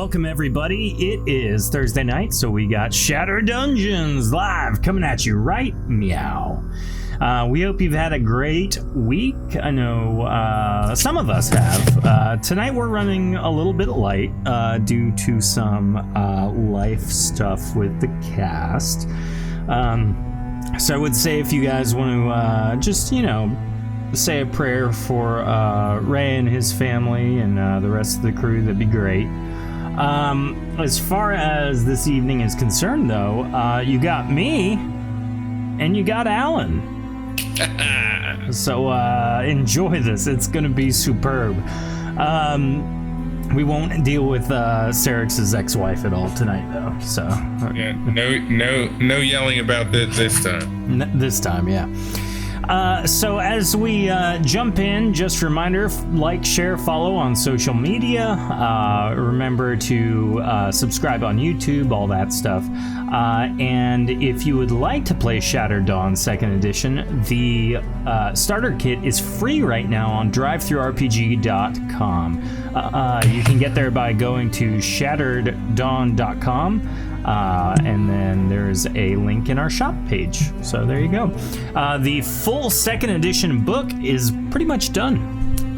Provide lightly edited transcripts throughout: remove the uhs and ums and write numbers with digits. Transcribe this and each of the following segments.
Welcome everybody. It is Thursday night, so we got Shatter Dungeons live coming at you right meow. We hope you've had a great week. I know some of us have. Tonight we're running a little bit light due to some life stuff with the cast. So I would say if you guys want to just, say a prayer for Ray and his family and the rest of the crew, that'd be great. As far as this evening is concerned, though, you got me and you got Alan. So enjoy this. It's going to be superb. We won't deal with Sarex's ex-wife at all tonight, though. So yeah, no yelling about this time. This time, yeah. So as we jump in, just a reminder, like, share, follow on social media. Remember to subscribe on YouTube, all that stuff. And if you would like to play Shattered Dawn 2nd Edition, the starter kit is free right now on drivethroughrpg.com. You can get there by going to shattereddawn.com. And then there's a link in our shop page. So there you go. The full 2nd edition book is pretty much done.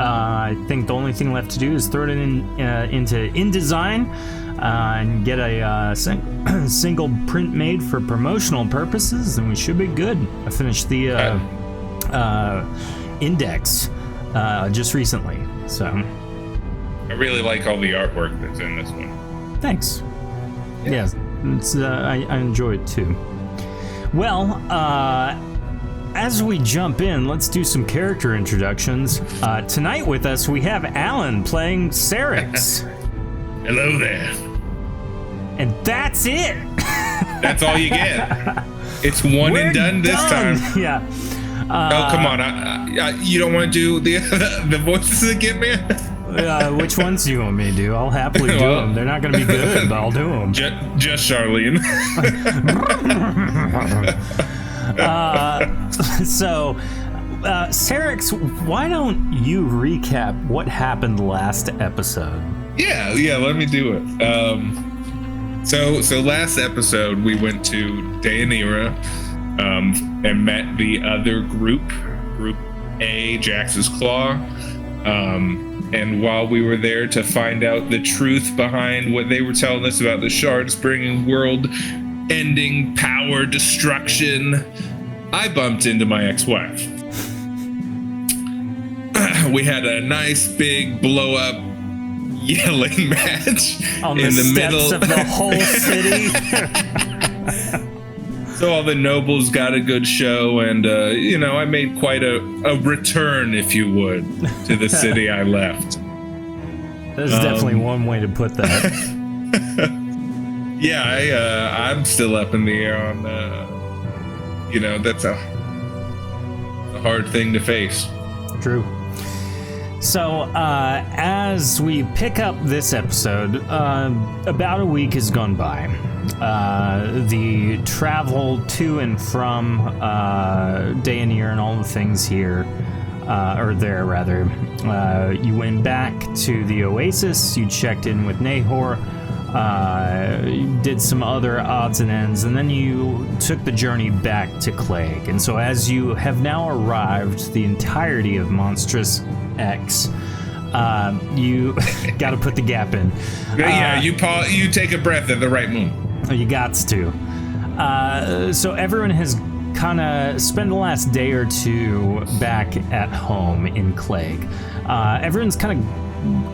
I think the only thing left to do is throw it into InDesign and get a single print made for promotional purposes, and we should be good. I finished the index just recently. So I really like all the artwork that's in this one. Thanks. Yes. I enjoy it too. Well, as we jump in, let's do some character introductions. Tonight with us, we have Alan playing Sarex. Hello there. And that's it. That's all you get. It's one and done this time. Yeah. Oh, come on. You don't want to do the voices again, man? Which ones do you want me to do? I'll happily do them. They're not going to be good, but I'll do them. Just Charlene. So, Sarex, why don't you recap what happened last episode? Yeah, let me do it. So last episode we went to Dayanira and met the other Group A, Jax's Claw. And while we were there to find out the truth behind what they were telling us about the shards bringing world-ending power destruction, I bumped into my ex-wife. We had a nice big blow-up yelling match on in the steps middle of the whole city. So all the nobles got a good show, and I made quite a return, if you would, to the city I left. There's definitely one way to put that. Yeah, I'm still up in the air on, that's a hard thing to face. True. So, as we pick up this episode, about a week has gone by. The travel to and from Dayanir and all the things here, or there rather, you went back to the Oasis, you checked in with Nahor, you did some other odds and ends, and then you took the journey back to Clegg. And so as you have now arrived the entirety of Monstrous X, you got to put the gap in. You take a breath at the right moment. You gots to. So everyone has kind of spent the last day or two back at home in Clegg. Everyone's kind of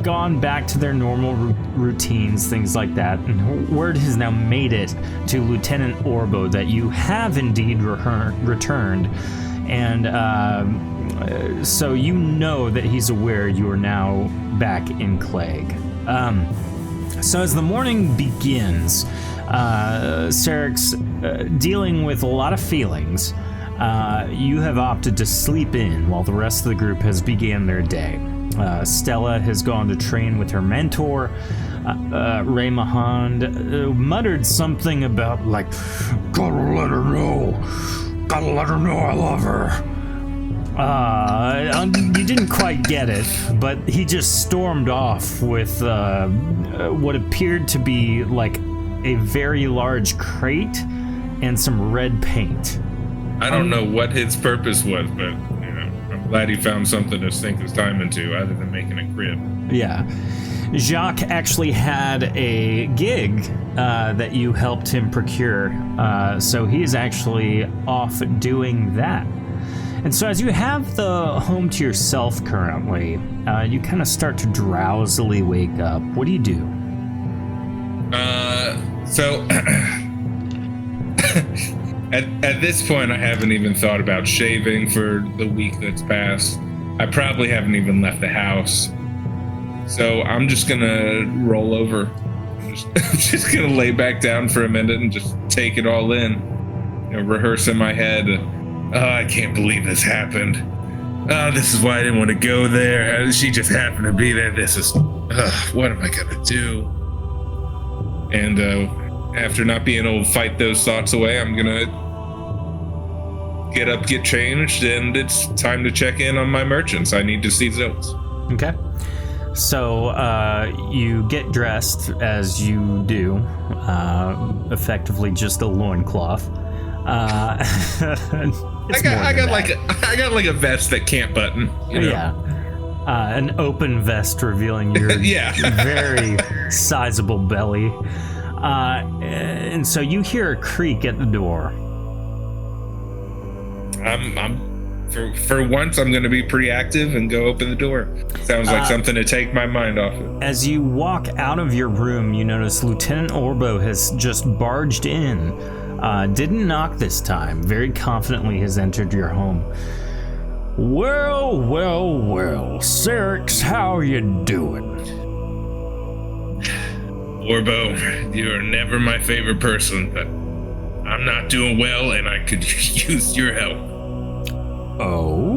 gone back to their normal routines, things like that. And word has now made it to Lieutenant Orbo that you have indeed returned. And so you know that he's aware you are now back in Clegg. So as the morning begins, Sarex, dealing with a lot of feelings, you have opted to sleep in while the rest of the group has began their day. Stella has gone to train with her mentor. Ray Mahand muttered something about, gotta let her know I love her. You didn't quite get it, but he just stormed off with what appeared to be like a very large crate and some red paint. I don't know what his purpose was, but I'm glad he found something to sink his time into other than making a crib. Yeah. Jacques actually had a gig that you helped him procure, so he's actually off doing that. And so as you have the home to yourself currently, you kind of start to drowsily wake up. What do you do? So at this point, I haven't even thought about shaving for the week that's passed. I probably haven't even left the house. So I'm just gonna roll over. I'm just gonna lay back down for a minute and just take it all in. Rehearse in my head. Oh, I can't believe this happened. Oh, this is why I didn't want to go there. She just happened to be there. What am I gonna do? And after not being able to fight those thoughts away, I'm gonna get up, get changed, and it's time to check in on my merchants. I need to see those. Okay. So you get dressed as you do, effectively just a loincloth. I got like a vest that can't button. Yeah. An open vest revealing your very sizable belly. And so you hear a creak at the door. For once, I'm going to be pretty active and go open the door. Sounds like something to take my mind off it. As you walk out of your room, you notice Lieutenant Orbo has just barged in. Didn't knock this time. Very confidently has entered your home. Well, Cyrix, how you doing? Orbo, you're never my favorite person, but I'm not doing well and I could use your help. Oh?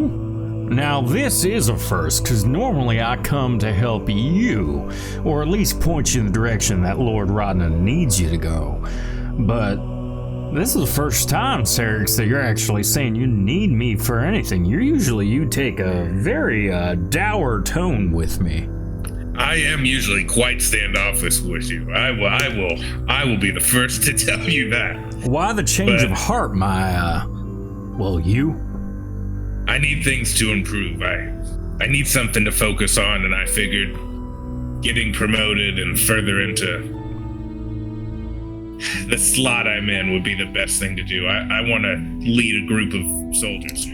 Now this is a first, because normally I come to help you, or at least point you in the direction that Lord Rodna needs you to go. But this is the first time, Cyrix, that you're actually saying you need me for anything. You take a very dour tone with me. I am usually quite standoffish with you. I will be the first to tell you that. Why the change of heart, you? I need things to improve. I need something to focus on, and I figured getting promoted and further into the slot I'm in would be the best thing to do. I want to lead a group of soldiers.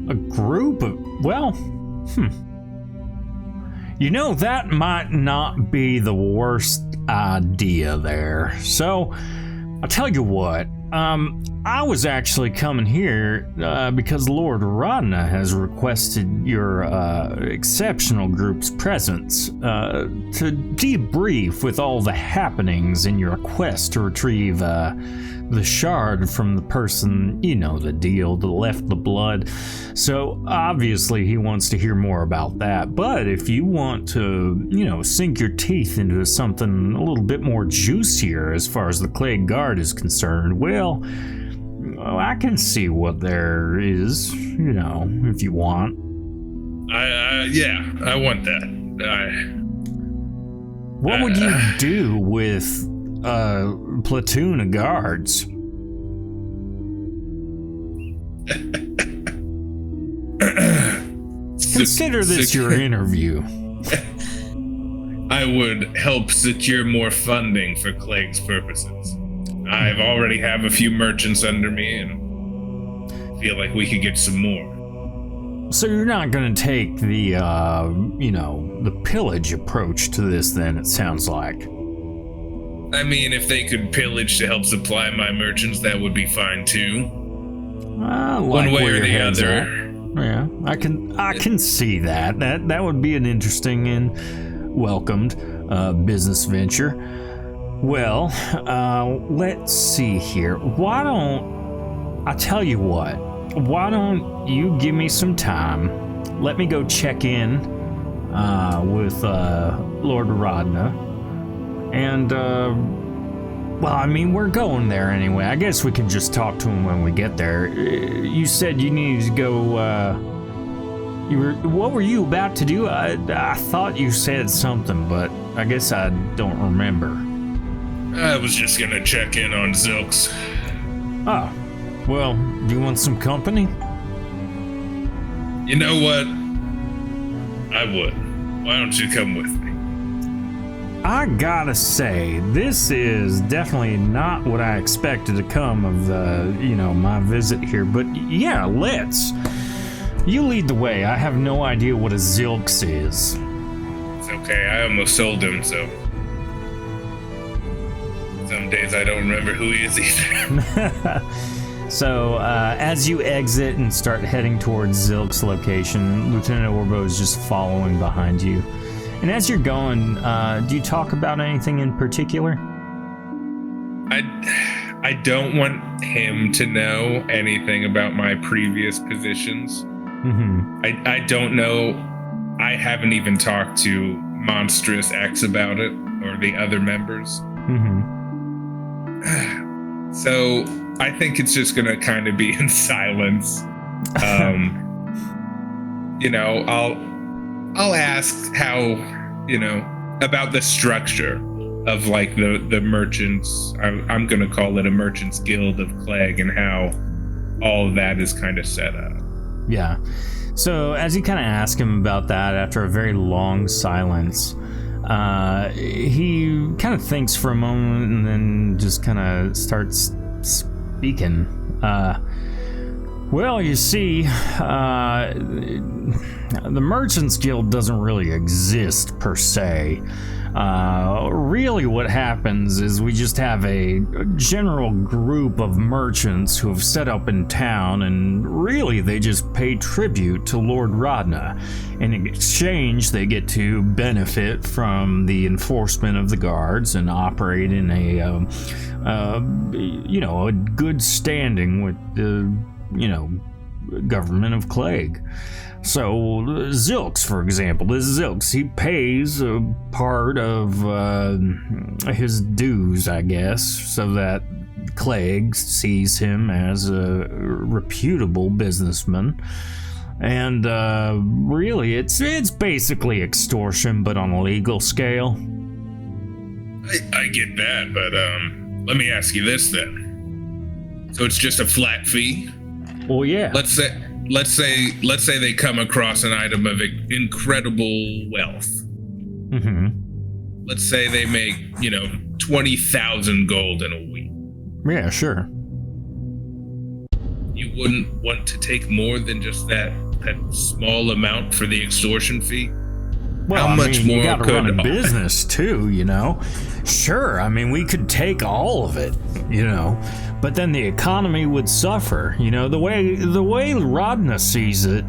A group of... that might not be the worst idea there. So, I'll tell you what. I was actually coming here because Lord Rodna has requested your exceptional group's presence to debrief with all the happenings in your quest to retrieve the shard from the person, the deal, that left the blood. So obviously he wants to hear more about that. But if you want to, sink your teeth into something a little bit more juicier as far as the Clay Guard is concerned, well, I can see what there is, if you want. I want that. What would you do with a platoon of guards? Consider this your interview. I would help secure more funding for Clegg's purposes. I've already have a few merchants under me and feel like we could get some more. So you're not going to take the, the pillage approach to this then, it sounds like. I mean, if they could pillage to help supply my merchants, that would be fine too. One way or the other. Yeah, I can see that. That would be an interesting and welcomed business venture. Well, let's see here. Why don't you give me some time? Let me go check in with Lord Rodna. And, we're going there anyway. I guess we can just talk to him when we get there. You said you needed to go What were you about to do? I thought you said something, but I guess I don't remember. I was just gonna check in on Zilks. Oh, well, do you want some company? You know what? I would. Why don't you come with me? I gotta say, this is definitely not what I expected to come of my visit here, but yeah, let's. You lead the way. I have no idea what a Zilks is. It's okay, I almost sold him, so... Some days I don't remember who he is either. So, as you exit and start heading towards Zilk's location, Lieutenant Orbo is just following behind you. And as you're going, do you talk about anything in particular? I don't want him to know anything about my previous positions. Mm-hmm. I don't know. I haven't even talked to Monstrous X about it, or the other members. Mm-hmm. So I think it's just gonna kind of be in silence. I'll ask how, about the structure of like the merchants. I'm gonna call it a merchants guild of Clegg, and how all of that is kind of set up. Yeah. So as you kind of ask him about that after a very long silence, he kind of thinks for a moment and then just kind of starts speaking. Well, you see, the Merchants Guild doesn't really exist per se. Really what happens is we just have a general group of merchants who have set up in town, and really they just pay tribute to Lord Rodna. In exchange, they get to benefit from the enforcement of the guards and operate in a good standing with the, government of Clegg. So, Zilks, for example, he pays a part of his dues, I guess, so that Clegg sees him as a reputable businessman. And really, it's basically extortion, but on a legal scale. I get that, but let me ask you this then. So it's just a flat fee? Well, yeah. Let's say they come across an item of incredible wealth. Mm-hmm. Let's say they make, 20,000 gold in a week. Yeah, sure. You wouldn't want to take more than just that small amount for the extortion fee? Well, how much more you gotta could run a business too, Sure, we could take all of it, but then the economy would suffer. The way Rodna sees it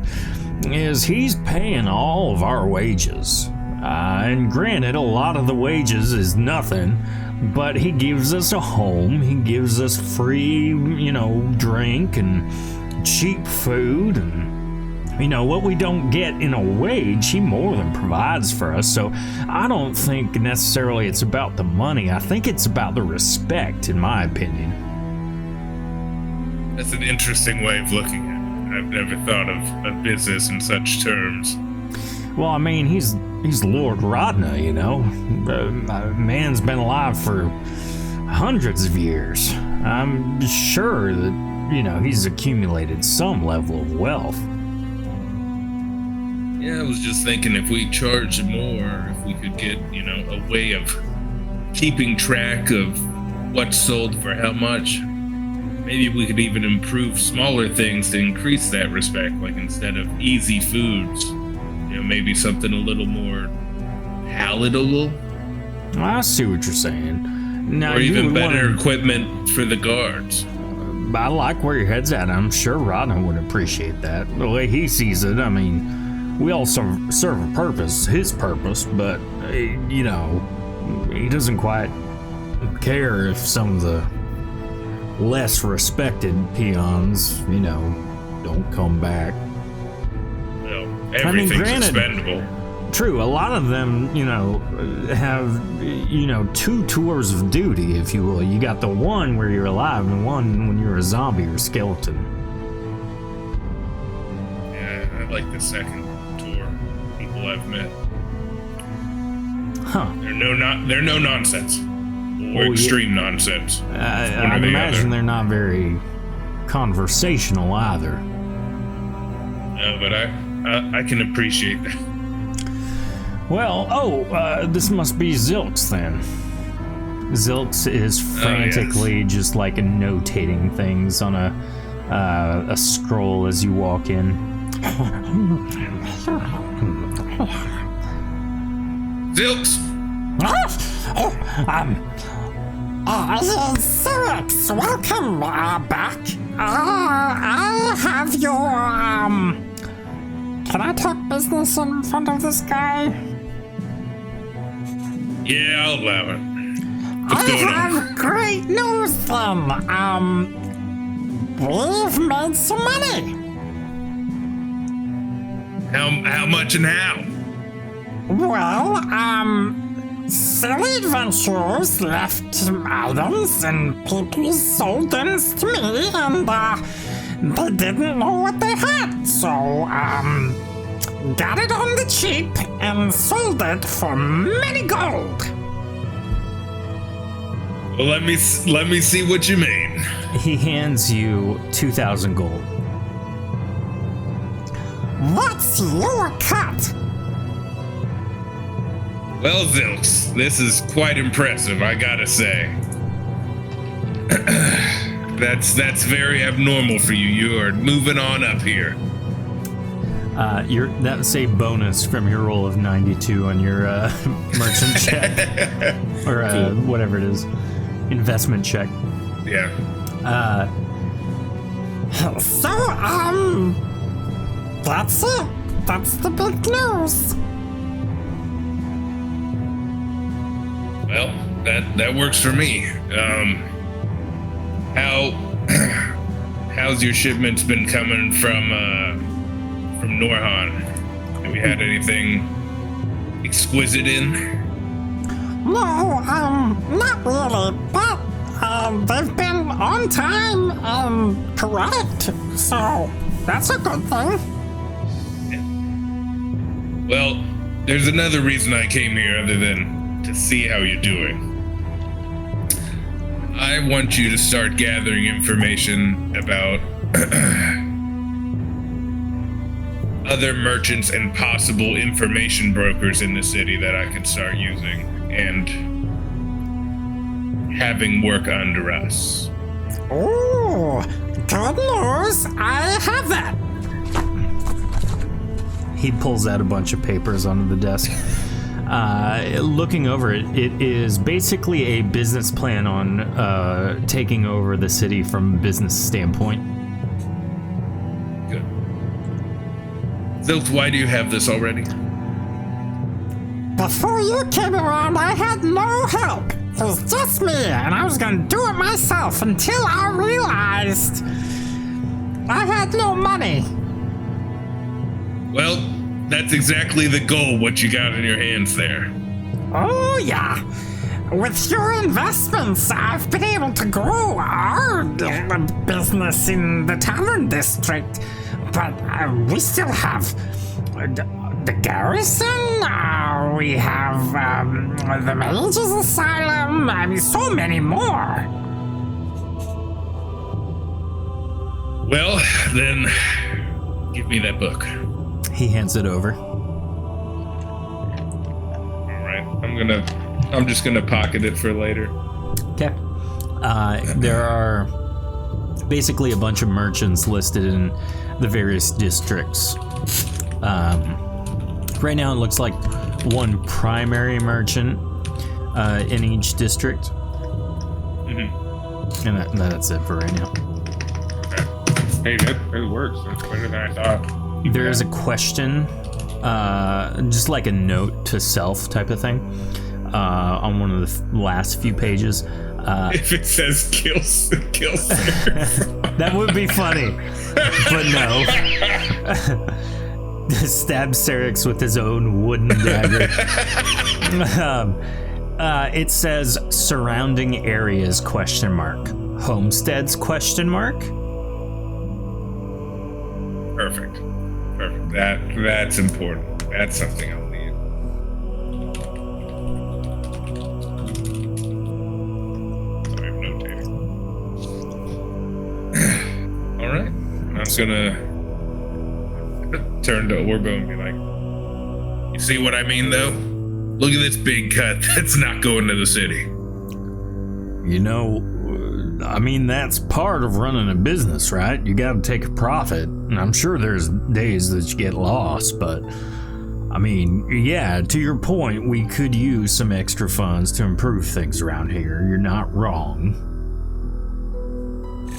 is he's paying all of our wages. And granted, a lot of the wages is nothing, but he gives us a home, he gives us free, drink and cheap food, and what we don't get in a wage, he more than provides for us. So I don't think necessarily it's about the money. I think it's about the respect, in my opinion. That's an interesting way of looking at it. I've never thought of business in such terms. Well, he's Lord Rodna, man's been alive for hundreds of years. I'm sure that, he's accumulated some level of wealth. Yeah, I was just thinking if we charged more, if we could get, a way of keeping track of what's sold for how much, maybe we could even improve smaller things to increase that respect, like instead of easy foods, maybe something a little more palatable. I see what you're saying. Now, or even better equipment for the guards. I like where your head's at. I'm sure Rodna would appreciate that. The way he sees it, we all serve a purpose, his purpose, but, he doesn't quite care if some of the less respected peons, don't come back. Well, everything's expendable. True, a lot of them, have, two tours of duty, if you will. You got the one where you're alive and one when you're a zombie or skeleton. Yeah, I like the second. people I've met. Huh. They're no nonsense. Or extreme nonsense. I imagine they're not very conversational either. But I can appreciate that. Well, this must be Zilks then. Zilks is frantically just like notating things on a scroll as you walk in. Zilks! Zilks, welcome back. I have your, Can I talk business in front of this guy? Yeah, I'll allow it. What's going on? I have great news then. We've made some money. How much and how? Well, Silly Adventures left items and people sold things to me and, they didn't know what they had, so, got it on the cheap and sold it for many gold. Well, let me see what you mean. He hands you 2,000 gold. What's your cut? Well, Zilks, this is quite impressive, I gotta say. That's very abnormal for you. You are moving on up here. That's a bonus from your roll of 92 on your merchant check. Or Cool. whatever it is. Investment check. Yeah. So, that's it. That's the big news. Well, that works for me. How's your shipments been coming from Norhan? Have we had anything exquisite in? No, not really, but, they've been on time and correct, so that's a good thing. Well, there's another reason I came here other than to see how you're doing. I want you to start gathering information about other merchants and possible information brokers in the city that I can start using and having work under us. Oh, good news, I have that. He pulls out a bunch of papers onto the desk. Looking over it, it is basically a business plan on taking over the city from a business standpoint. Good. Zilks, why do you have this already? Before you came around, I had no help. It was just me, and I was gonna do it myself until I realized I had no money. Well, that's exactly the goal, what you got in your hands there. Oh, yeah. With your investments, I've been able to grow our business in the tavern district, but we still have the garrison, we have the mages asylum, I mean, so many more. Well, then, give me that book. He hands it over. Alright, I'm just gonna pocket it for later. Okay. There are basically a bunch of merchants listed in the various districts. Right now it looks like one primary merchant in each district. Mm-hmm. And that's it for right now. Hey, that works. That's better than I thought. There is a question, just like a note to self type of thing, on one of the last few pages. If it says kill Sir. That would be funny, but no. Stab Syrinx with his own wooden dagger. It says surrounding areas ? Homesteads ? Perfect. That's important. That's something I'll need. Sorry, I'm notating. All right. I'm gonna turn to Orbo and be like, you see what I mean, though? Look at this big cut. That's not going to the city. You know, I mean, that's part of running a business, right? You gotta take a profit. And I'm sure there's days that you get lost, but I mean, yeah, to your point, we could use some extra funds to improve things around here. You're not wrong.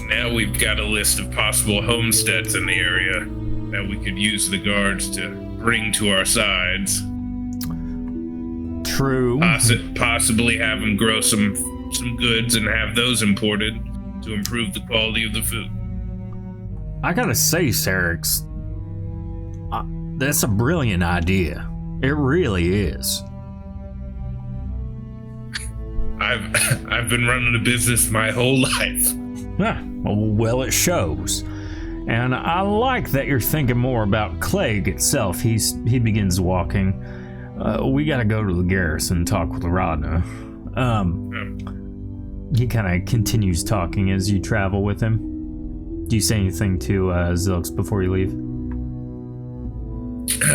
Now we've got a list of possible homesteads in the area that we could use the guards to bring to our sides. True. Possibly have them grow some goods and have those imported to improve the quality of the food. I gotta say, Serix, that's a brilliant idea. It really is. I've been running a business my whole life. Well, it shows. And I like that you're thinking more about Clegg itself. He begins walking. We gotta go to the garrison and talk with Rodna. He kind of continues talking as you travel with him. Do you say anything to Zilks before you leave?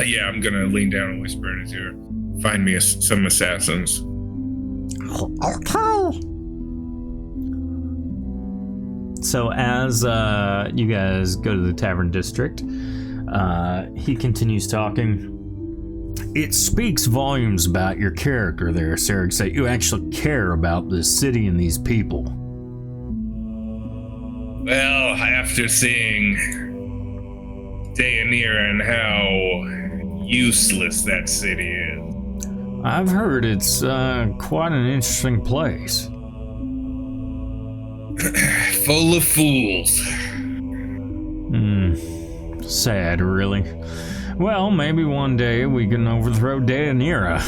Yeah, I'm gonna lean down and whisper in his ear. Find me some assassins. Okay. So as you guys go to the tavern district, he continues talking. It speaks volumes about your character there, Serix, that you actually care about this city and these people. Well, after seeing Dayanira and how useless that city is. I've heard it's quite an interesting place. Full of fools. Sad, really. Well, maybe one day we can overthrow Dayanira.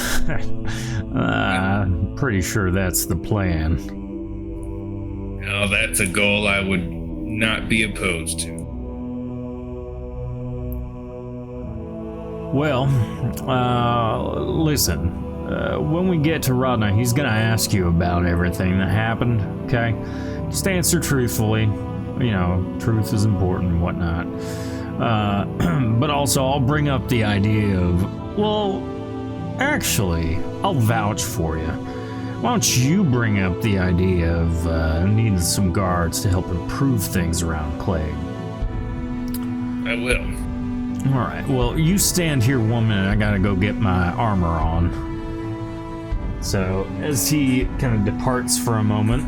Pretty sure that's the plan. Now, that's a goal I would not be opposed to. Well, listen. When we get to Rodna, he's gonna ask you about everything that happened, okay? Just answer truthfully. You know, truth is important and whatnot. But also, I'll bring up the idea of, well, actually, I'll vouch for you. Why don't you bring up the idea of needing some guards to help improve things around Clegg? I will. All right, well, you stand here 1 minute. I gotta go get my armor on. So, as he kind of departs for a moment,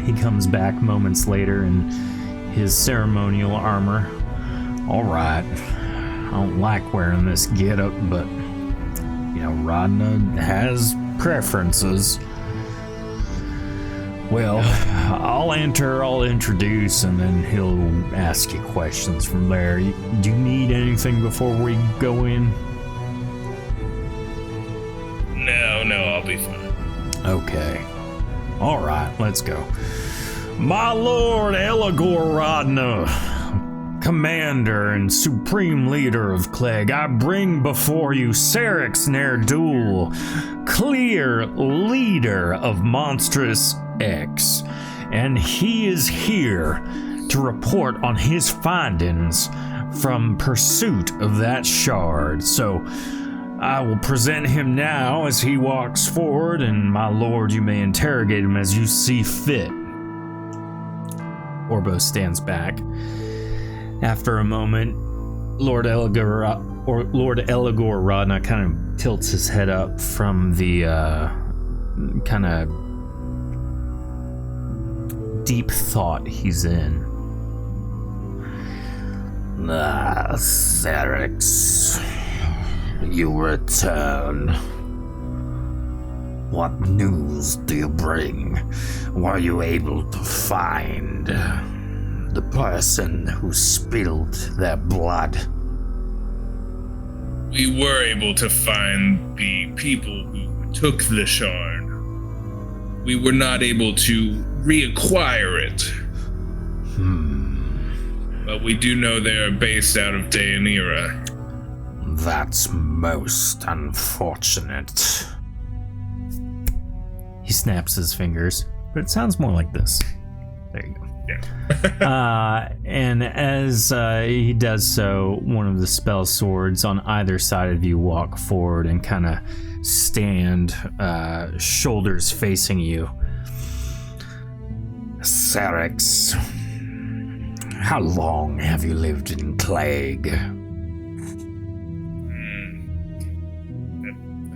he comes back moments later in his ceremonial armor. All right, I don't like wearing this getup, but, you know, Rodna has preferences. Well, I'll enter, I'll introduce, and then he'll ask you questions from there. Do you need anything before we go in? No, I'll be fine. Okay. All right, let's go. My lord Eligor Rodna, commander and supreme leader of Clegg, I bring before you Serix Nerdul, clear leader of Monstrous X, and he is here to report on his findings from pursuit of that shard. So I will present him now as he walks forward, and my lord, you may interrogate him as you see fit. Orbo stands back. After a moment, Lord Eligor Rodna kind of tilts his head up from the kind of deep thought he's in. Serix, you return. What news do you bring? Were you able to find the person who spilled their blood? We were able to find the people who took the shard. We were not able to reacquire it. But we do know they are based out of Dayanira. that's most unfortunate. He snaps his fingers, but it sounds more like this. There you go. Yeah. And as he does so, one of the spell swords on either side of you walk forward and kind of stand, shoulders facing you. Syrinx, how long have you lived in Clegg?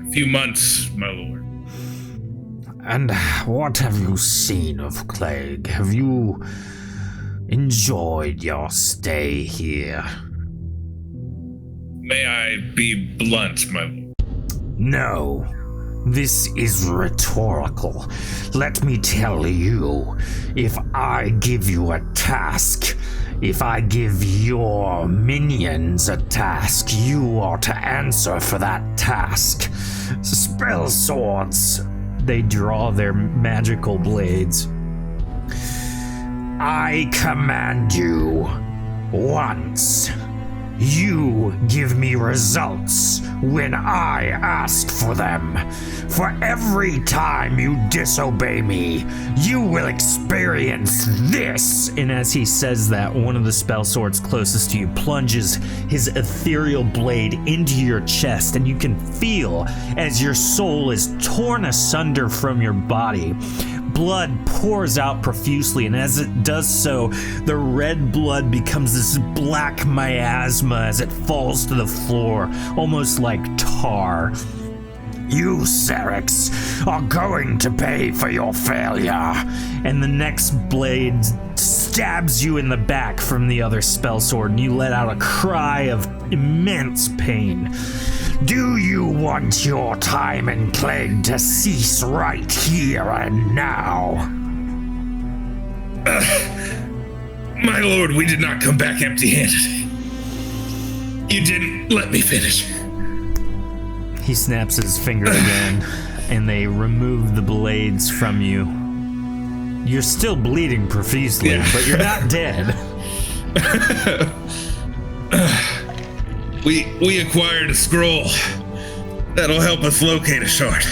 A few months, my lord. And what have you seen of Clegg? Have you enjoyed your stay here? May I be blunt, my lord? No, this is rhetorical. Let me tell you, if I give you a task, if I give your minions a task, you are to answer for that task. Spell swords. They draw their magical blades. I command you once. You give me results when I ask for them. For every time you disobey me, you will experience this. And as he says that, one of the spell swords closest to you plunges his ethereal blade into your chest, and you can feel as your soul is torn asunder from your body. Blood pours out profusely, and as it does so, the red blood becomes this black miasma as it falls to the floor, almost like tar. You, Syrinx, are going to pay for your failure. And the next blade stabs you in the back from the other spell sword, and you let out a cry of immense pain. Do you want your time in Clegg to cease right here and now? My lord, we did not come back empty-handed. You didn't let me finish. He snaps his finger again, and they remove the blades from you. You're still bleeding profusely, Yeah. but you're not dead. We acquired a scroll that'll help us locate a shard.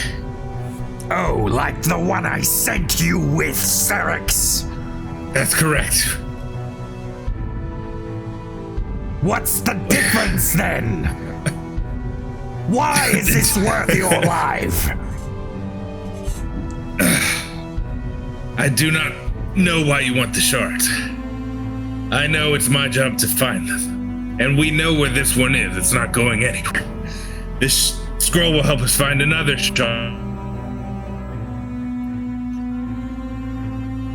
Oh, like the one I sent you with, Syrinx. That's correct. What's the difference then? Why is this worth your life? I do not know why you want the shards. I know it's my job to find them. And we know where this one is. It's not going anywhere. This scroll will help us find another shard.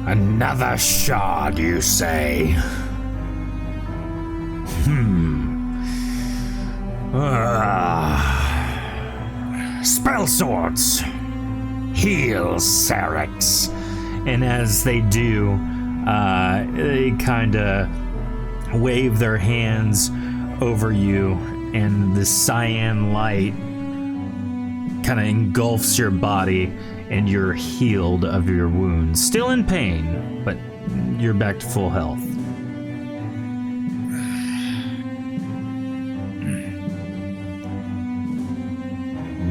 Another shard, you say? Spell swords. Heal, Syrinx. And as they do, they kind of wave their hands over you, and the cyan light kind of engulfs your body, and you're healed of your wounds. Still in pain, but you're back to full health.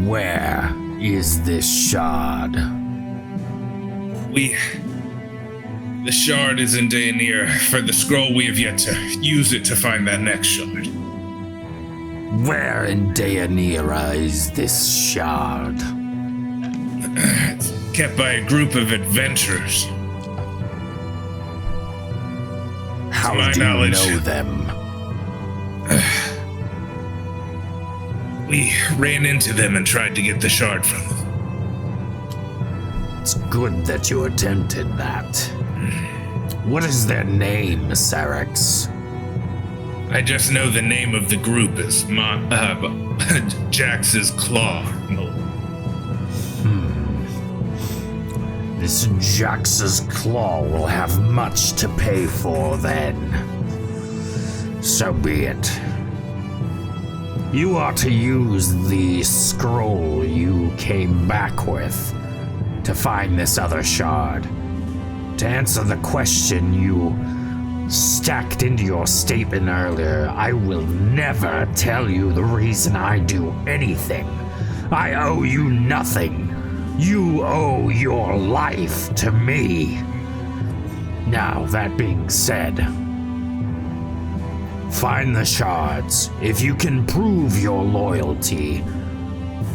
Where is this shard? The shard is in Daenir. For the scroll, we have yet to use it to find that next shard. Where in Daenira is this shard? It's kept by a group of adventurers. How my do knowledge. you know them? We ran into them and tried to get the shard from them. It's good that you attempted that. What is their name, Syrinx? I just know the name of the group is Jax's Claw. This Jax's Claw will have much to pay for then. So be it. You are to use the scroll you came back with to find this other shard. To answer the question you stacked into your statement earlier, I will never tell you the reason I do anything. I owe you nothing. You owe your life to me. Now, that being said, find the shards. If you can prove your loyalty,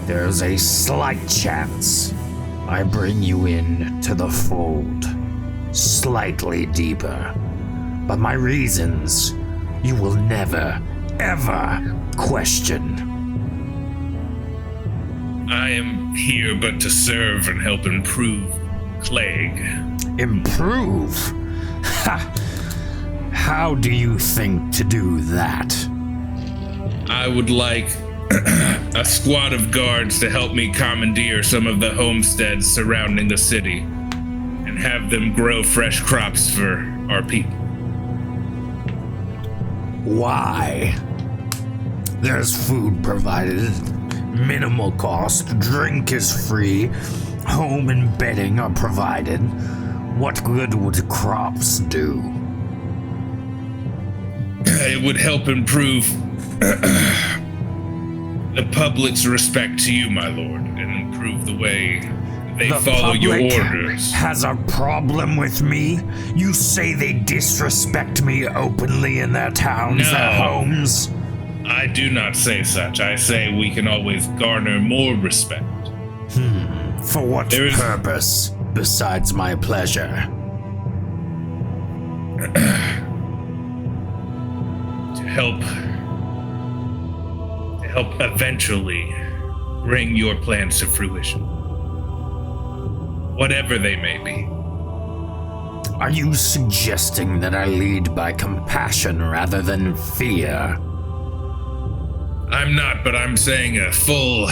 there's a slight chance I bring you in to the fold. Slightly deeper. But my reasons, you will never, ever question. I am here but to serve and help improve Clegg. Improve? Ha! How do you think to do that? I would like a squad of guards to help me commandeer some of the homesteads surrounding the city and have them grow fresh crops for our people. Why? There's food provided, minimal cost, drink is free, home and bedding are provided. What good would crops do? It would help improve the public's respect to you, my lord, and improve the way they follow your orders. Has a problem with me? You say they disrespect me openly in their towns, their homes? I do not say such. I say we can always garner more respect. For what purpose, besides my pleasure? To help eventually bring your plans to fruition. Whatever they may be. Are you suggesting that I lead by compassion rather than fear? I'm not, but I'm saying a full,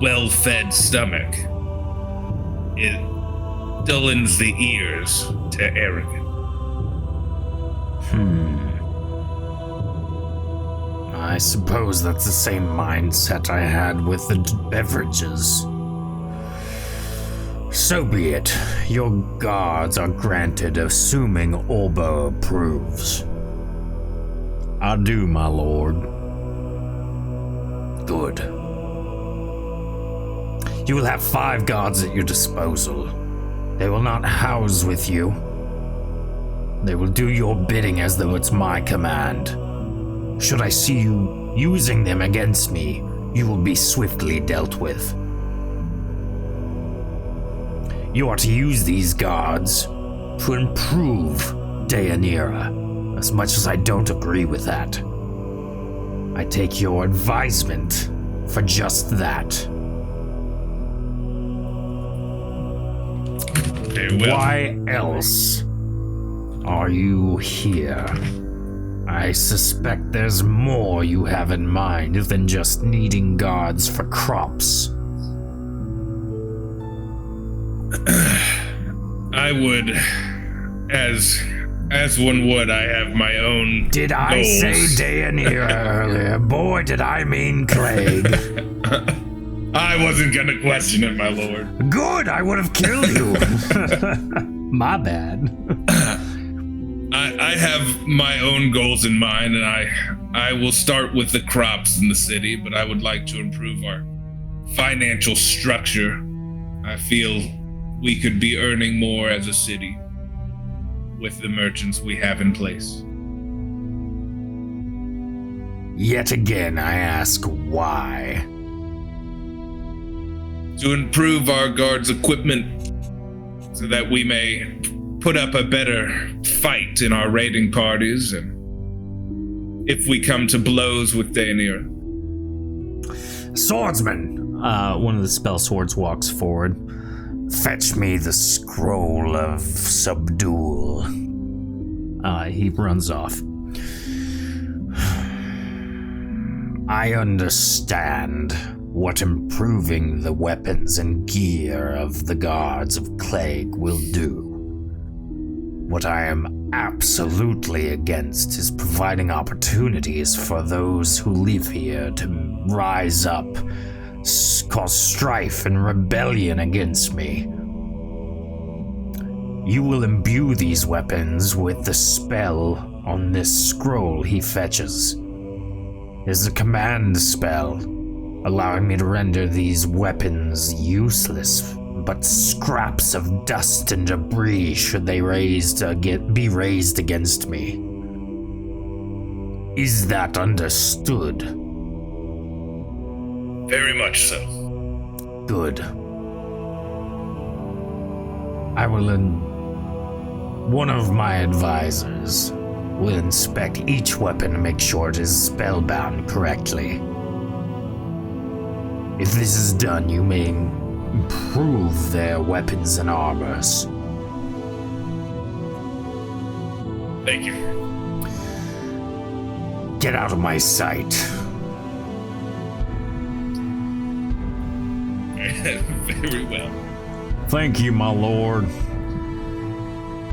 well-fed stomach. It dullens the ears to arrogance. I suppose that's the same mindset I had with the beverages. So be it. Your guards are granted, assuming Orbo approves. I do, my lord. Good. You will have 5 guards at your disposal. They will not house with you. They will do your bidding as though it's my command. Should I see you using them against me, you will be swiftly dealt with. You are to use these guards to improve Deianira, as much as I don't agree with that. I take your advisement for just that. Why else are you here? I suspect there's more you have in mind than just needing guards for crops. I would, as one would, I have my own Did I goals. say Deianira earlier? Boy, did I mean Clegg. I wasn't gonna question it, my lord. Good, I would have killed you. My bad. I have my own goals in mind, and I will start with the crops in the city, but I would like to improve our financial structure. I feel we could be earning more as a city with the merchants we have in place. Yet again, I ask why. To improve our guards' equipment so that we may put up a better fight in our raiding parties and if we come to blows with Deianira. Swordsman! One of the spell swords walks forward. Fetch me the scroll of subdual. He runs off. I understand what improving the weapons and gear of the guards of Clegg will do. What I am absolutely against is providing opportunities for those who live here to rise up, cause strife and rebellion against me. You will imbue these weapons with the spell on this scroll he fetches. It is a command spell, allowing me to render these weapons useless, but scraps of dust and debris should they be raised against me. Is that understood? Very much so. Good. One of my advisors will inspect each weapon to make sure it is spellbound correctly. If this is done, you may improve their weapons and armors. Thank you. Get out of my sight. Very well. Thank you, my lord.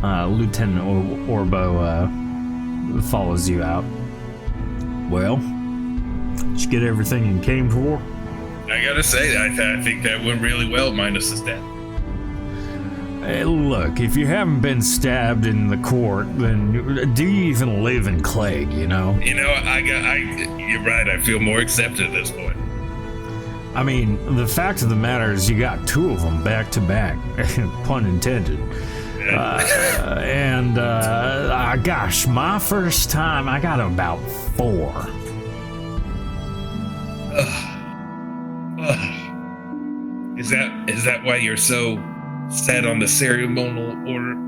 Lieutenant Orbo follows you out. Well, did you get everything you came for? I gotta say, I think that went really well, minus the stab. Hey, look, if you haven't been stabbed in the court, then do you even live in Clegg, you know? You know, you're right, I feel more accepted at this point. I mean, the fact of the matter is you got two of them back to back, pun intended. Gosh, my first time, I got about 4. Is that why you're so set on the ceremonial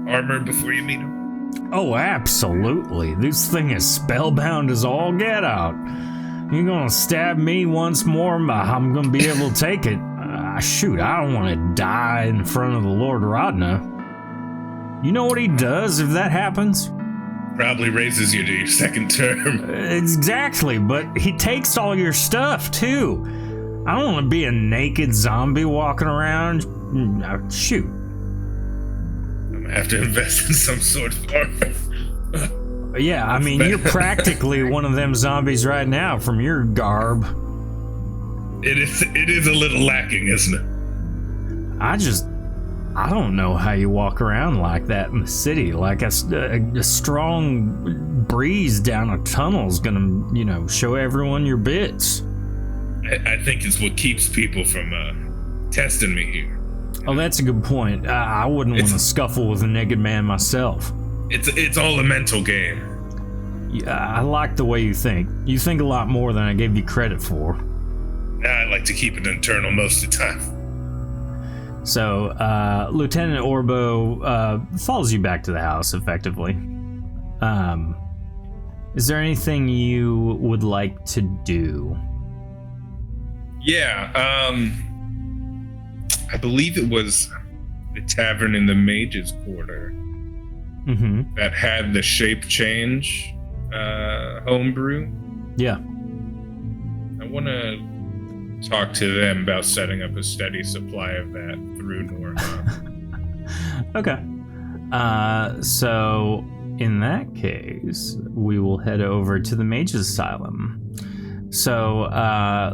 armor before you meet him? Oh, absolutely. This thing is spellbound as all get out. You're gonna stab me once more, I'm gonna be able to take it. Shoot, I don't want to die in front of the Lord Rodna. You know what he does if that happens? Probably raises you to your second term. Exactly, but he takes all your stuff, too. I don't want to be a naked zombie walking around. Shoot. I'm gonna have to invest in some sort of armor. Yeah, I mean, you're practically one of them zombies right now from your garb. It is a little lacking, isn't it? I don't know how you walk around like that in the city. Like a strong breeze down a tunnel is gonna, show everyone your bits. I think it's what keeps people from testing me here. Oh, that's a good point. I wouldn't want to scuffle with a naked man myself. It's all a mental game. Yeah, I like the way you think. You think a lot more than I gave you credit for. I like to keep it internal most of the time. So, Lieutenant Orbo follows you back to the house, effectively. Is there anything you would like to do? Yeah, I believe it was the tavern in the Mage's Quarter that had the shape change homebrew. Yeah. I want to talk to them about setting up a steady supply of that through Norma. Okay. So in that case, we will head over to the Mage's Asylum. So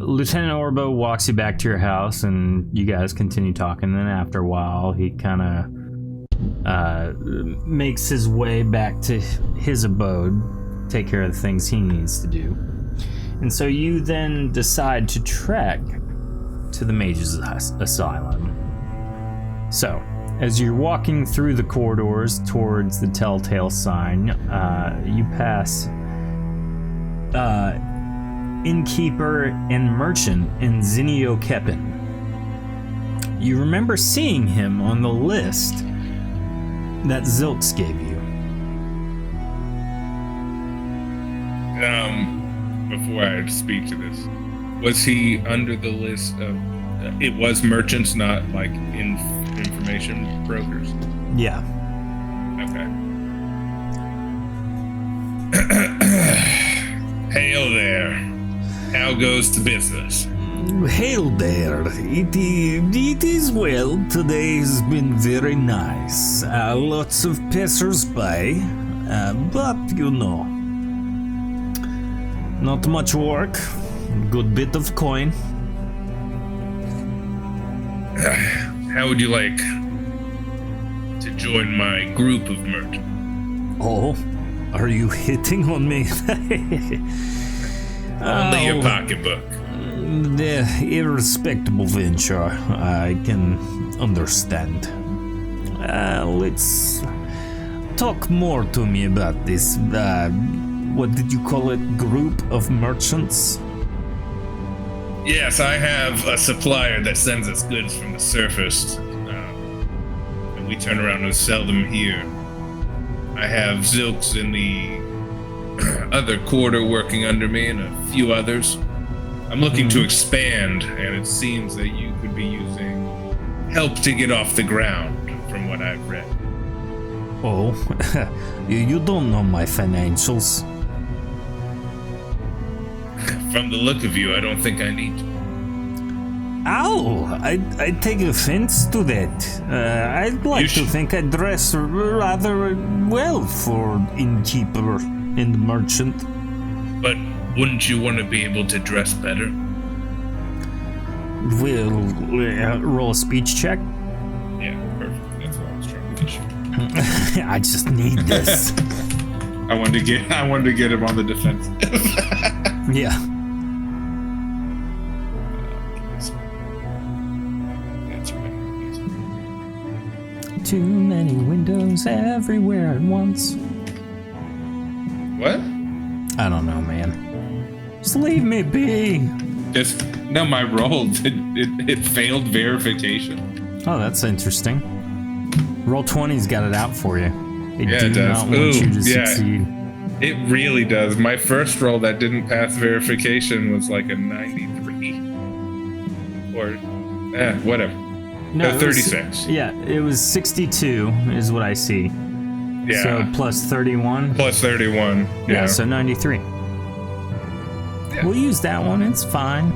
Lieutenant Orbo walks you back to your house, and you guys continue talking. Then after a while, he kind of makes his way back to his abode, take care of the things he needs to do. And so you then decide to trek to the Mage's Asylum. So, as you're walking through the corridors towards the Telltale Sign, you pass innkeeper and merchant Zinio Keppen. You remember seeing him on the list that Zilks gave you. Before I speak to this, was he under the list of? It was merchants, not like information brokers. Yeah. Okay. Hail there. How goes the business? Hail there. It is well. Today has been very nice. Lots of passers-by, but not much work. Good bit of coin. How would you like to join my group of merchants. Oh, are you hitting on me? Only your pocketbook. The irrespectable venture, I can understand. Let's talk more to me about this. What did you call it? Group of merchants? Yes, I have a supplier that sends us goods from the surface, and we turn around and sell them here. I have Zilks in the other quarter working under me and a few others. I'm looking to expand, and it seems that you could be using help to get off the ground, from what I've read. Oh, you don't know my financials. From the look of you, I don't think I need to. Ow! I take offense to that. I'd like to think I dress rather well for innkeeper and merchant. But wouldn't you want to be able to dress better? Well, roll a speech check. Yeah, perfect. That's what I was trying to get you. I just need this. I wanted to get him on the defensive. Yeah. That's right. Too many windows everywhere at once. What? I don't know, man. Just leave me be. My roll it failed verification. Oh, that's interesting. Roll 20's got it out for you. It does. not want you to succeed. It really does. My first roll that didn't pass verification was like a 93. Or, whatever. No, 36. It was 62 is what I see. Yeah. So plus 31. Plus 31. Yeah, so 93. Yeah. We'll use that one. It's fine.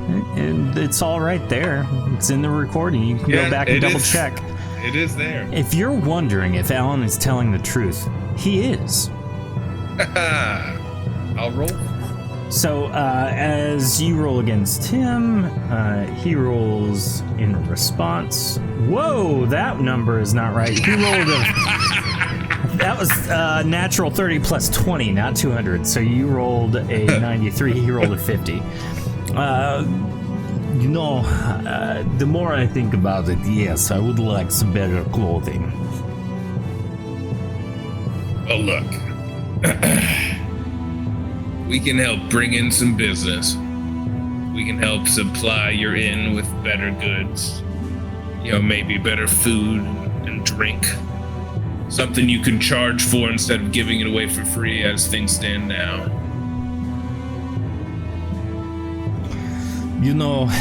It's all right there. It's in the recording. You can go back and double check. It is there. If you're wondering if Alan is telling the truth, he is. I'll roll. So as you roll against him, he rolls in response. Whoa, that number is not right. He rolled that was natural 30 plus 20, not 200. So you rolled a 93. He rolled a 50. The more I think about it, yes, I would like some better clothing. Well, look. We can help bring in some business. We can help supply your inn with better goods. Maybe better food and drink. Something you can charge for instead of giving it away for free as things stand now.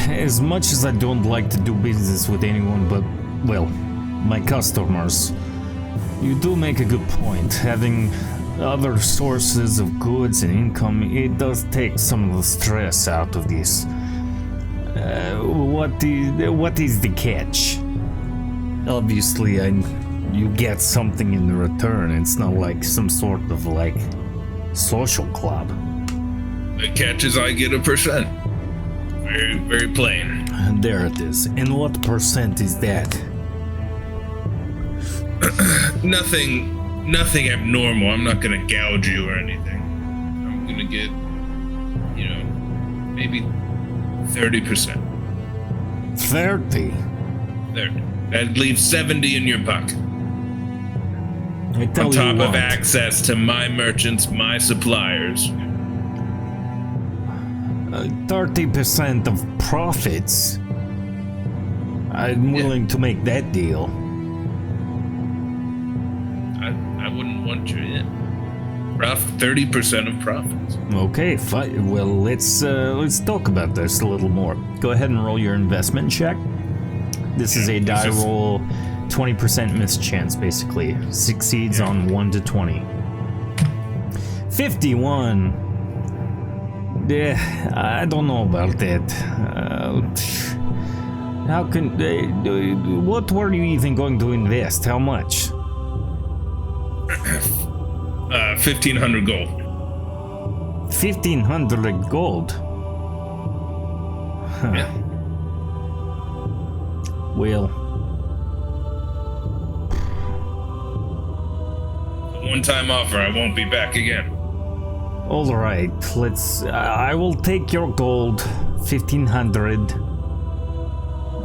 As much as I don't like to do business with anyone but, well, my customers, you do make a good point. Having other sources of goods and income, it does take some of the stress out of this. What is the catch? Obviously, you get something in return. It's not like some sort of social club. The catch is I get a percent. Very, very plain. There it is. And what percent is that? Nothing abnormal. I'm not gonna gouge you or anything. I'm gonna get, maybe 30%. 30? 30. That leaves 70 in your pocket. I tell On you top what, of access to my merchants, my suppliers. 30% of profits. I'm willing to make that deal. I wouldn't want you in. 30% of profits. Okay, fine. Well, let's talk about this a little more. Go ahead and roll your investment check. This is a die roll, 20% mischance, basically. Succeeds on 1 to 20. 51. Yeah, I don't know about that. How can... what were you even going to invest? How much? 1,500 gold. 1,500 gold? Huh. Yeah. Well... one-time offer. I won't be back again. All right, I will take your gold, 1,500.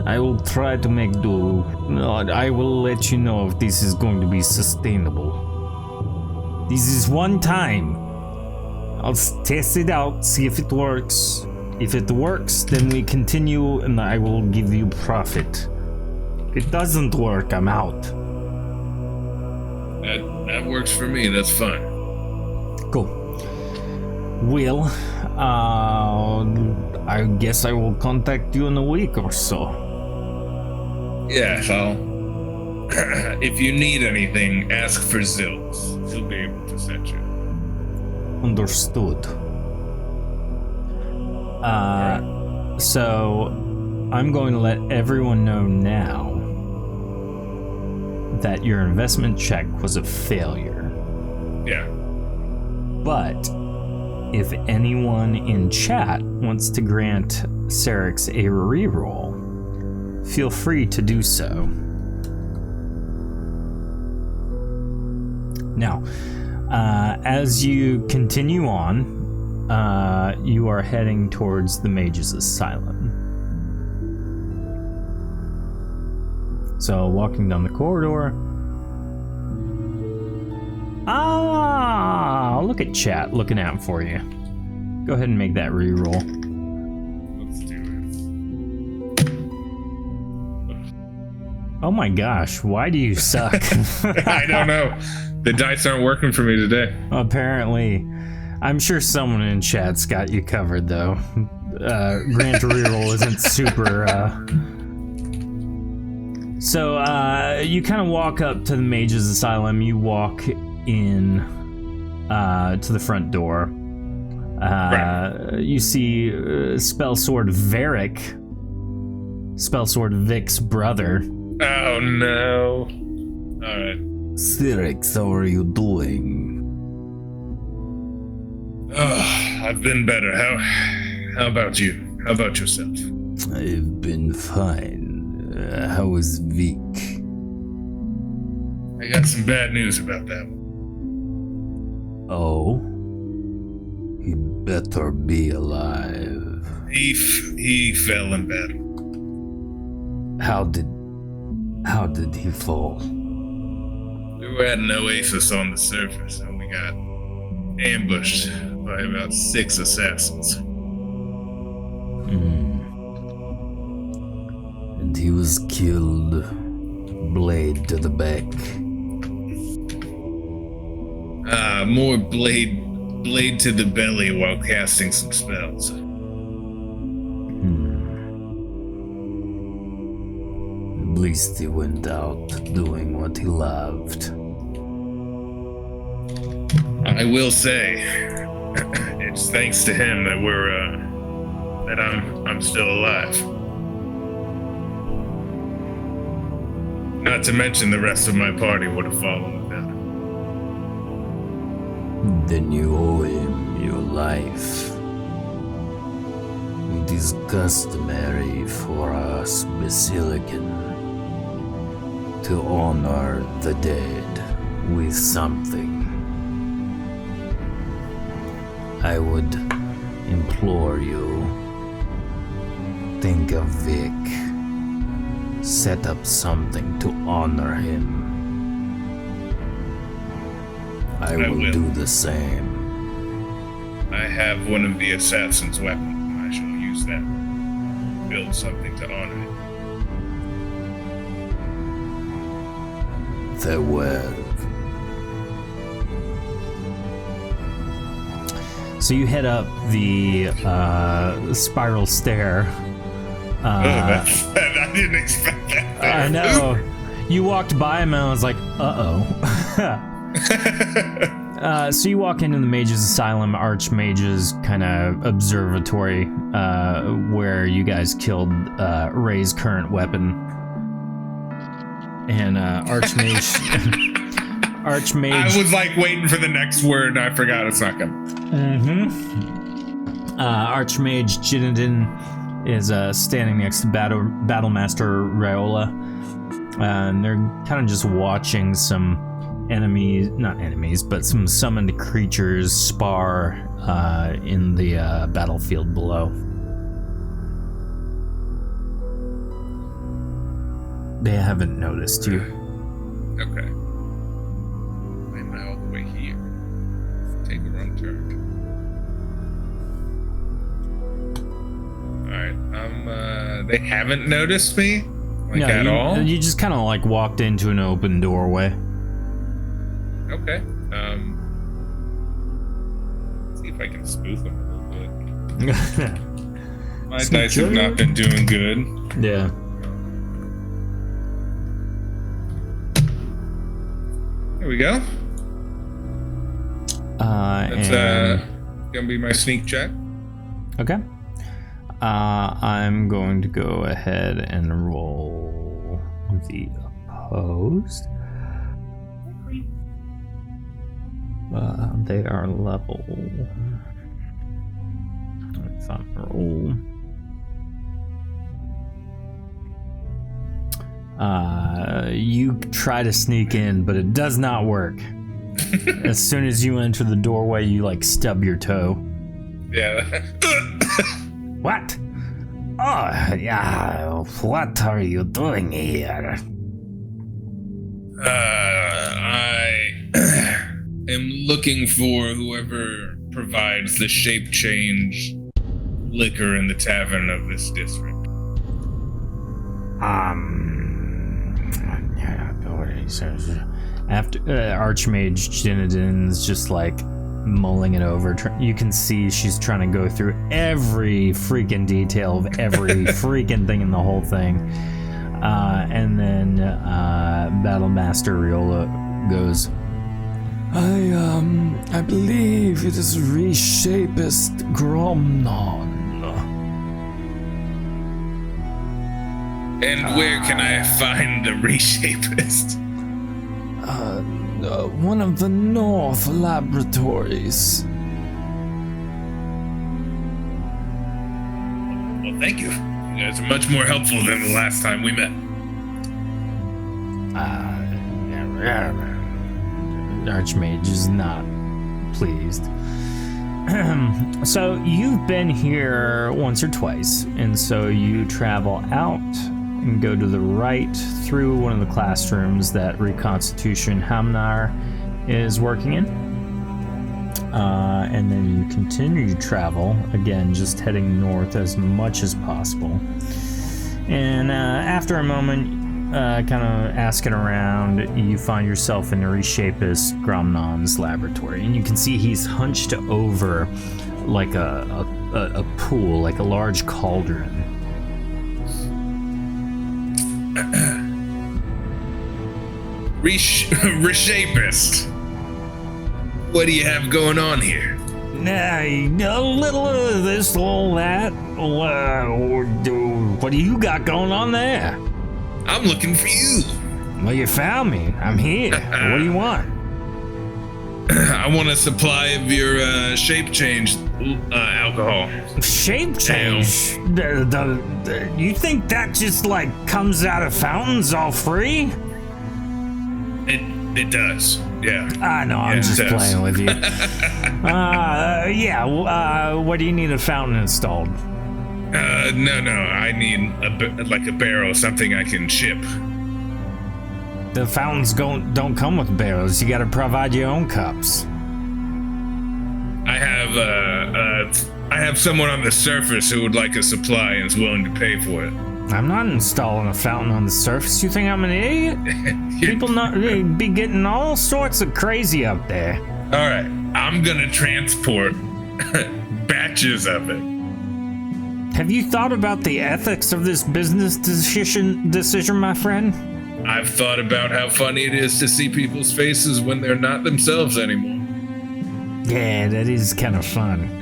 I will try to make do. I will let you know if this is going to be sustainable. This is one time. I'll test it out, see if it works. If it works, then we continue and I will give you profit. If it doesn't work, I'm out. That works for me. That's fine. Cool. Well, I guess I will contact you in a week or so. Yeah, I'll... if you need anything, ask for Zills. He'll be able to send you. Understood. So I'm going to let everyone know now that your investment check was a failure. Yeah. But if anyone in chat wants to grant Syrinx a reroll, feel free to do so. Now, as you continue on, you are heading towards the Mage's Asylum. So, walking down the corridor. Look at chat looking out for you. Go ahead and make that reroll. Let's do it. Oh my gosh, why do you suck? I don't know. The dice aren't working for me today. Apparently. I'm sure someone in chat's got you covered, though. Grant reroll isn't super. So you kind of walk up to the Mage's Asylum. You walk in to the front door. Right. You see Spellsword Varric, Spellsword Vic's brother. Oh no! All right. Syrinx, how are you doing? Oh, I've been better. How about you? How about yourself? I've been fine. How is Vic? I got some bad news about that one. Oh? He better be alive. He fell in battle. How did he fall? We were at an oasis on the surface, and we got ambushed by about 6 assassins. And he was killed. Blade to the back. More blade to the belly while casting some spells. At least he went out doing what he loved. I will say, it's thanks to him that I'm still alive. Not to mention the rest of my party would have fallen without him. Then you owe him your life. It is customary for us Basilican to honor the dead with something. I would implore you, think of Vic. Set up something to honor him. I will do the same. I have one of the assassin's weapons. I shall use that. Build something to honor him. Farewell. So you head up the spiral stair. I didn't expect that. I know. You walked by him and I was like, uh-oh. So you walk into the Mage's Asylum, Archmage's kind of observatory, where you guys killed Ray's current weapon. And Archmage... Archmage... I was like waiting for the next word and I forgot it's not coming. Archmage Jinnedin is standing next to Battlemaster Raiola. And they're kind of just watching some not enemies, but some summoned creatures spar in the battlefield below. They haven't noticed you. Okay. Why am I all the way here? Take a wrong turn. Alright, they haven't noticed me? Like, at all? You just kind of like walked into an open doorway. Okay. Let's see if I can spoof them a little bit. My dice have not been doing good. Yeah. There we go. That's gonna be my sneak check. Okay. I'm going to go ahead and roll the opposed. They are level. Let's roll. You try to sneak in, but it does not work. As soon as you enter the doorway, you like stub your toe. Yeah. What? Oh, yeah. What are you doing here? I am looking for whoever provides the shape change liquor in the tavern of this district. After Archmage Jinadin's just like mulling it over, you can see she's trying to go through every freaking detail of every freaking thing in the whole thing. And then Battlemaster Riola goes, I believe it is Reshapest Gromnon. And where can I find the Reshapest? One of the North laboratories. Well, thank you. You guys are much more helpful than the last time we met. Archmage is not pleased. So you've been here once or twice, and so you travel out and go to the right through one of the classrooms that Reconstitution Hamnar is working in. And then you continue to travel, again, just heading north as much as possible. And after a moment, kind of asking around, you find yourself in Reshapest Gromnon's laboratory. And you can see he's hunched over like a pool, like a large cauldron. Reshapest. What do you have going on here? A little of this, little that. What do you got going on there? I'm looking for you. Well, you found me. I'm here. What do you want? I want a supply of your shape change alcohol. Shape change? You think that just like comes out of fountains all free? It does. Yeah. I know, I'm just playing with you. Where do you need a fountain installed? No. I need a barrel, something I can ship. The fountains don't come with barrels. You gotta provide your own cups. I have someone on the surface who would like a supply and is willing to pay for it. I'm not installing a fountain on the surface. You think I'm an idiot? People be getting all sorts of crazy up there. All right, I'm gonna transport batches of it. Have you thought about the ethics of this business decision, my friend? I've thought about how funny it is to see people's faces when they're not themselves anymore. Yeah, that is kind of fun.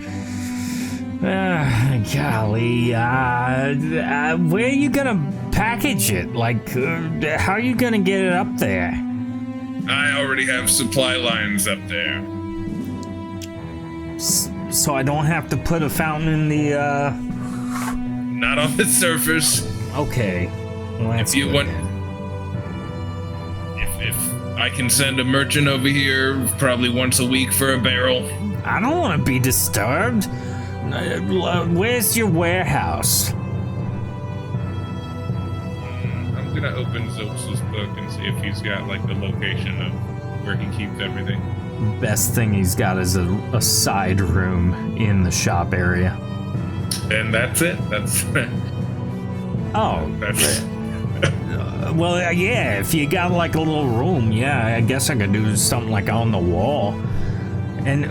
Golly, where are you gonna package it? Like, how are you gonna get it up there? I already have supply lines up there. So I don't have to put a fountain in the, Not on the surface. Okay. Well, that's if you good. want... I can send a merchant over here probably once a week for a barrel. I don't want to be disturbed. Where's your warehouse? I'm gonna open Zilks' book and see if he's got like the location of where he keeps everything. Best thing he's got is a side room in the shop area. And that's it. That's Oh, that's well, yeah, if you got like a little room, yeah, I guess I could do something like on the wall. And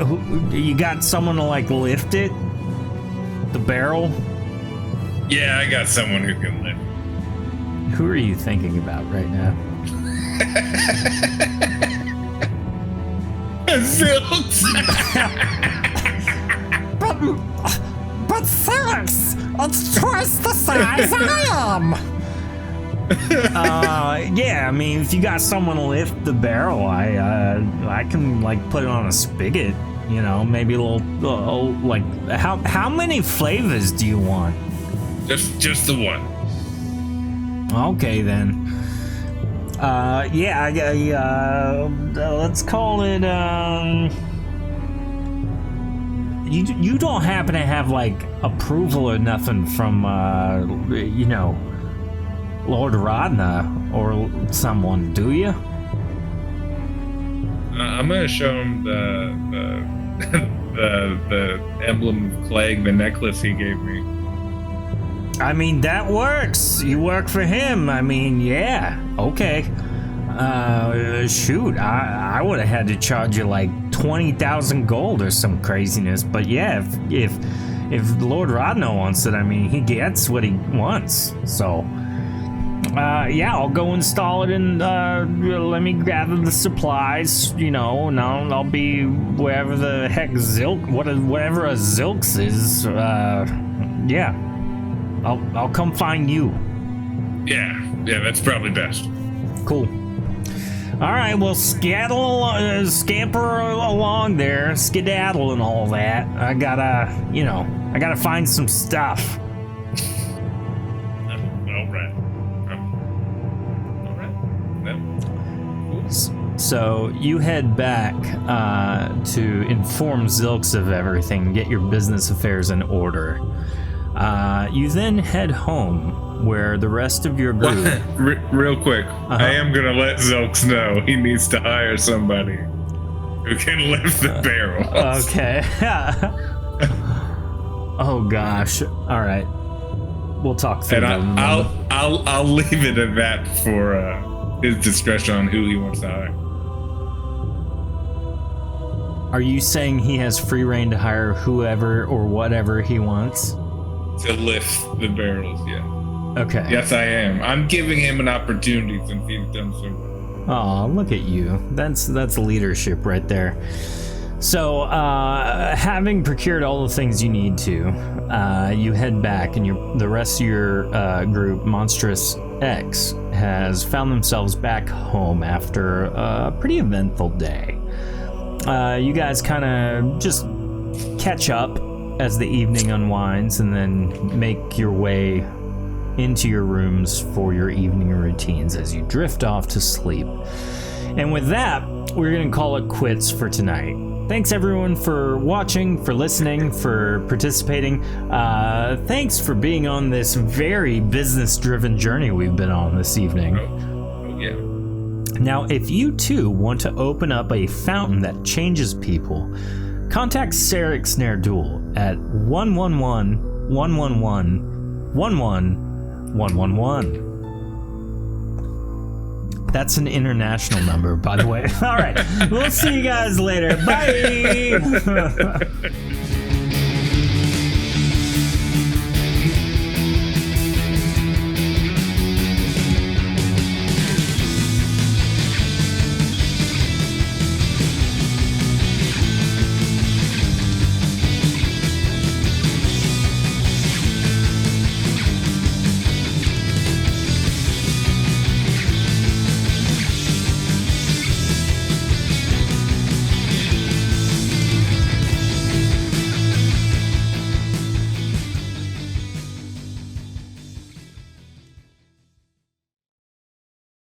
you got someone to like lift it? The barrel? Yeah, I got someone who can lift. Who are you thinking about right now? Zilks! But Felix, it's twice the size I am. Yeah, I mean, if you got someone to lift the barrel, I can like put it on a spigot, you know, maybe a little like how many flavors do you want? Just the one. Okay then. Yeah, let's call it you don't happen to have like approval or nothing from you know, Lord Rodna or someone, do you? I'm gonna show him the emblem of Clegg, the necklace he gave me. I mean, that works. You work for him. I mean, yeah. Okay. Shoot, I would have had to charge you like 20,000 gold or some craziness. But yeah, if Lord Rodno wants it, I mean, he gets what he wants. So, yeah, I'll go install it and let me gather the supplies. You know, and I'll be wherever the heck whatever a Zilks is. Yeah. I'll come find you. Yeah, that's probably best. Cool. All right, well, scamper along there, skedaddle and all that. I gotta find some stuff. All right. Cool. So you head back to inform Zilks of everything, get your business affairs in order. You then head home, where the rest of your group... Real quick, I am gonna let Zilks know he needs to hire somebody who can lift the barrels. Okay. Oh gosh. All right. We'll talk through that. And I'll leave it at that for his discretion on who he wants to hire. Are you saying he has free reign to hire whoever or whatever he wants? To lift the barrels, yeah. Okay. Yes, I am. I'm giving him an opportunity since he's done so well. Oh, look at you. That's leadership right there. So, having procured all the things you need to, you head back, and the rest of your group, Monstrous X, has found themselves back home after a pretty eventful day. You guys kind of just catch up as the evening unwinds, and then make your way into your rooms for your evening routines as you drift off to sleep. And with that, we're going to call it quits for tonight. Thanks everyone for watching, for listening, for participating. Thanks for being on this very business-driven journey we've been on this evening. Oh yeah. Now, if you too want to open up a fountain that changes people, contact Sarek Snareduel at 111-111-11111. That's an international number, by the way. All right, we'll see you guys later. Bye.